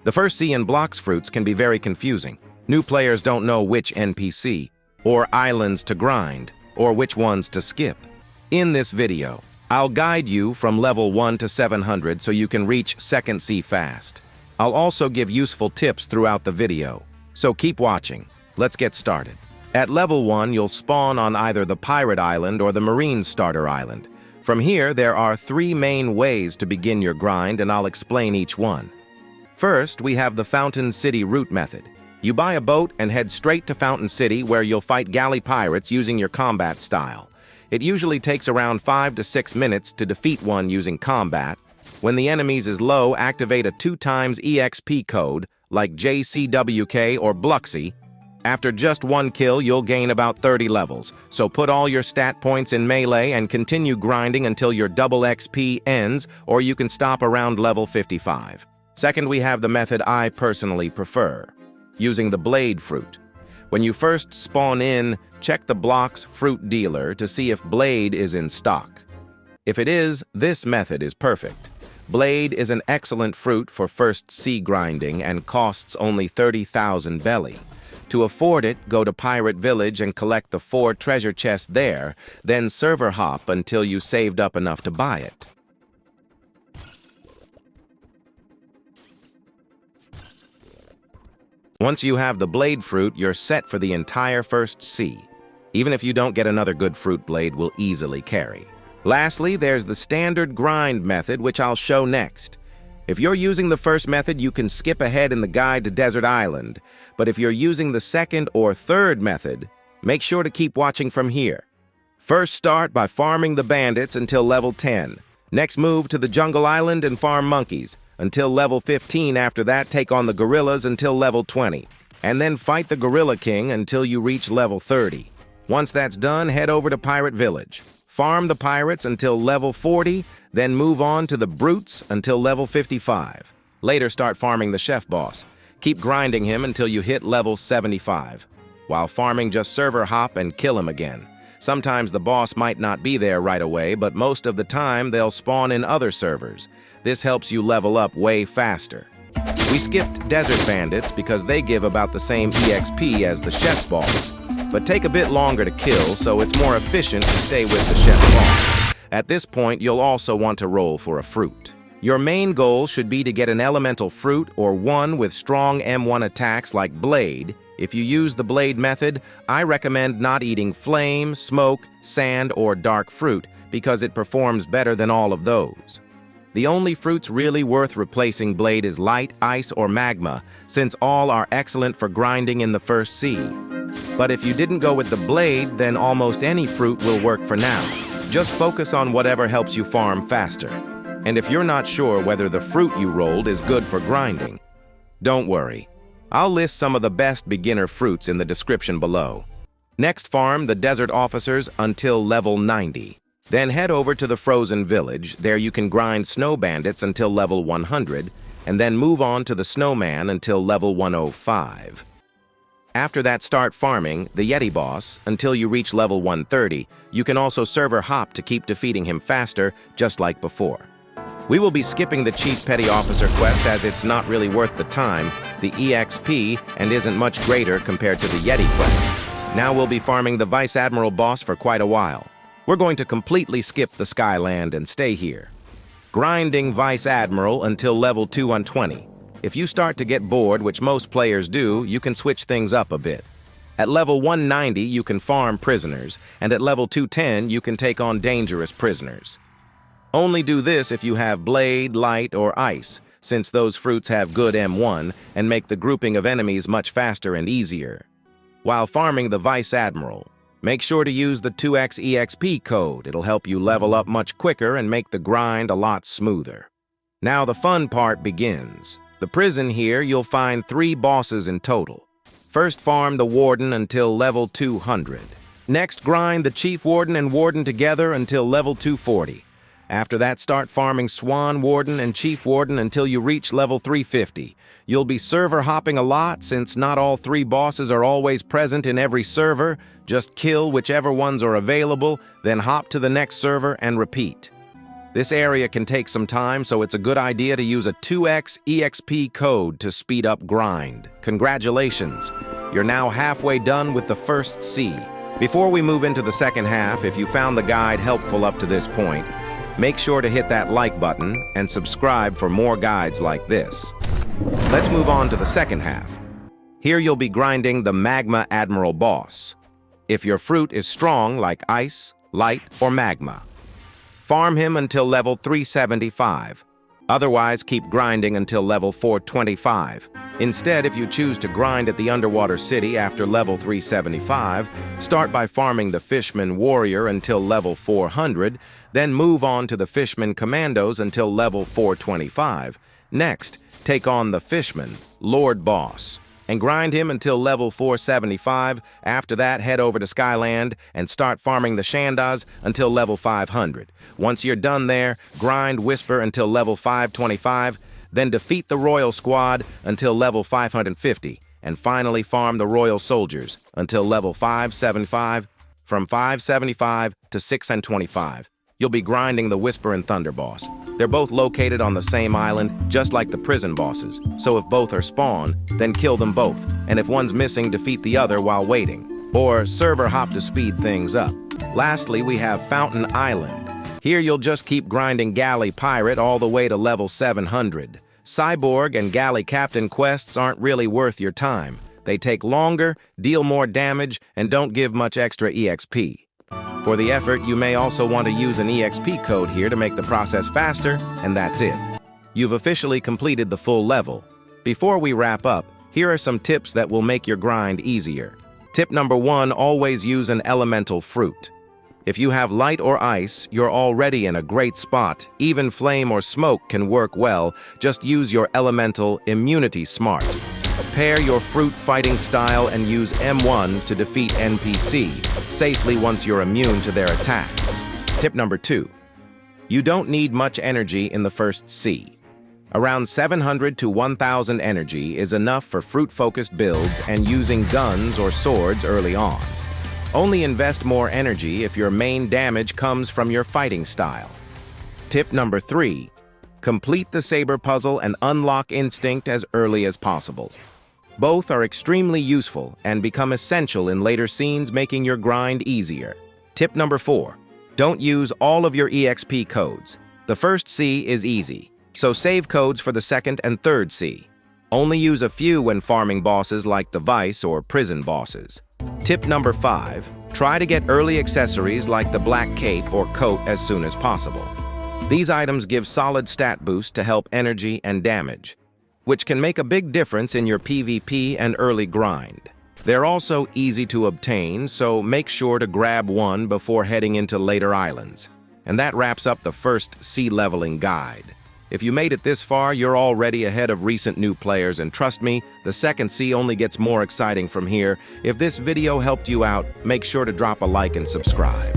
The first C in BloxFruits can be very confusing. New players don't know which NPC, or islands to grind, or which ones to skip. In this video, I'll guide you from level 1 to 700 so you can reach 2nd C fast. I'll also give useful tips throughout the video, so keep watching. Let's get started. At level 1, you'll spawn on either the Pirate Island or the Marine Starter Island. From here, there are 3 main ways to begin your grind, and I'll explain each one. First, we have the Fountain City route method. You buy a boat and head straight to Fountain City, where you'll fight galley pirates using your combat style. It usually takes around 5 to 6 minutes to defeat one using combat. When the enemies is low, activate a 2x EXP code, like JCWK or Bluxy. After just 1 kill, you'll gain about 30 levels, so put all your stat points in melee and continue grinding until your double XP ends, or you can stop around level 55. Second, we have the method I personally prefer, using the Blade Fruit. When you first spawn in, check the BloxFruit dealer to see if Blade is in stock. If it is, this method is perfect. Blade is an excellent fruit for first C grinding and costs only 30,000 belly. To afford it, go to Pirate Village and collect the 4 treasure chests there, then server hop until you saved up enough to buy it. Once you have the Blade Fruit, you're set for the entire first C. Even if you don't get another good fruit, Blade will easily carry. Lastly, there's the standard grind method, which I'll show next. If you're using the first method, you can skip ahead in the guide to Desert Island. But if you're using the second or third method, make sure to keep watching from here. First, start by farming the bandits until level 10. Next, move to the Jungle Island and farm monkeys until level 15. After that, take on the gorillas until level 20. And then fight the Gorilla King until you reach level 30. Once that's done, head over to Pirate Village. Farm the pirates until level 40, then move on to the brutes until level 55. Later, start farming the chef boss. Keep grinding him until you hit level 75. While farming, just server hop and kill him again. Sometimes the boss might not be there right away, but most of the time they'll spawn in other servers. This helps you level up way faster. We skipped Desert Bandits because they give about the same EXP as the chef boss, but take a bit longer to kill, so it's more efficient to stay with the chef boss. At this point, you'll also want to roll for a fruit. Your main goal should be to get an elemental fruit or one with strong M1 attacks like Blade. If you use the Blade method, I recommend not eating flame, smoke, sand, or dark fruit because it performs better than all of those. The only fruits really worth replacing Blade is light, ice, or magma, since all are excellent for grinding in the first C. But if you didn't go with the Blade, then almost any fruit will work for now. Just focus on whatever helps you farm faster. And if you're not sure whether the fruit you rolled is good for grinding, don't worry. I'll list some of the best beginner fruits in the description below. Next, farm the Desert Officers until level 90. Then head over to the Frozen Village. There you can grind Snow Bandits until level 100, and then move on to the Snowman until level 105. After that, start farming the Yeti boss until you reach level 130. You can also server hop to keep defeating him faster, just like before. We will be skipping the Chief Petty Officer quest as it's not really worth the time, the EXP, and isn't much greater compared to the Yeti quest. Now we'll be farming the Vice Admiral boss for quite a while. We're going to completely skip the Skyland and stay here, grinding Vice Admiral until level 220. If you start to get bored, which most players do, you can switch things up a bit. At level 190, you can farm prisoners, and at level 210, you can take on dangerous prisoners. Only do this if you have Blade, Light, or Ice, since those fruits have good M1 and make the grouping of enemies much faster and easier. While farming the Vice Admiral, make sure to use the 2x EXP code. It'll help you level up much quicker and make the grind a lot smoother. Now the fun part begins. The prison here, you'll find 3 bosses in total. First, farm the Warden until level 200. Next, grind the Chief Warden and Warden together until level 240. After that, start farming Swan Warden and Chief Warden until you reach level 350. You'll be server hopping a lot since not all 3 bosses are always present in every server. Just kill whichever ones are available, then hop to the next server and repeat. This area can take some time, so it's a good idea to use a 2x EXP code to speed up grind. Congratulations! You're now halfway done with the first C. Before we move into the second half, if you found the guide helpful up to this point, make sure to hit that like button and subscribe for more guides like this. Let's move on to the second half. Here you'll be grinding the Magma Admiral boss. If your fruit is strong like ice, light, or magma, farm him until level 375. Otherwise, keep grinding until level 425. Instead, if you choose to grind at the underwater city after level 375, start by farming the Fishman Warrior until level 400, then move on to the Fishman Commandos until level 425. Next, take on the Fishman Lord Boss and grind him until level 475. After that, head over to Skyland and start farming the Shandas until level 500. Once you're done there, grind Whisper until level 525, then defeat the Royal Squad until level 550, and finally farm the Royal Soldiers until level 575. From 575 to 625, you'll be grinding the Whisper and Thunder boss. They're both located on the same island, just like the prison bosses, so if both are spawned, then kill them both, and if one's missing, defeat the other while waiting, or server hop to speed things up. Lastly, we have Fountain Island. Here you'll just keep grinding Galley Pirate all the way to level 700. Cyborg and Galley Captain quests aren't really worth your time. They take longer, deal more damage, and don't give much extra EXP. For the effort, you may also want to use an EXP code here to make the process faster, and that's it. You've officially completed the full level. Before we wrap up, here are some tips that will make your grind easier. Tip number 1, always use an elemental fruit. If you have light or ice, you're already in a great spot. Even flame or smoke can work well. Just use your elemental immunity smart. Pair your fruit fighting style and use M1 to defeat NPC safely once you're immune to their attacks. Tip number 2. You don't need much energy in the first C. Around 700 to 1000 energy is enough for fruit-focused builds and using guns or swords early on. Only invest more energy if your main damage comes from your fighting style. Tip number 3. Complete the Saber puzzle and unlock Instinct as early as possible. Both are extremely useful and become essential in later scenes, making your grind easier. Tip number 4. Don't use all of your EXP codes. The first C is easy, so save codes for the second and third C. Only use a few when farming bosses like the Vice or prison bosses. Tip number 5. Try to get early accessories like the black cape or coat as soon as possible. These items give solid stat boost to help energy and damage, which can make a big difference in your PvP and early grind. They're also easy to obtain, so make sure to grab one before heading into later islands. And that wraps up the first C leveling guide. If you made it this far, you're already ahead of recent new players, and trust me, the second C only gets more exciting from here. If this video helped you out, make sure to drop a like and subscribe.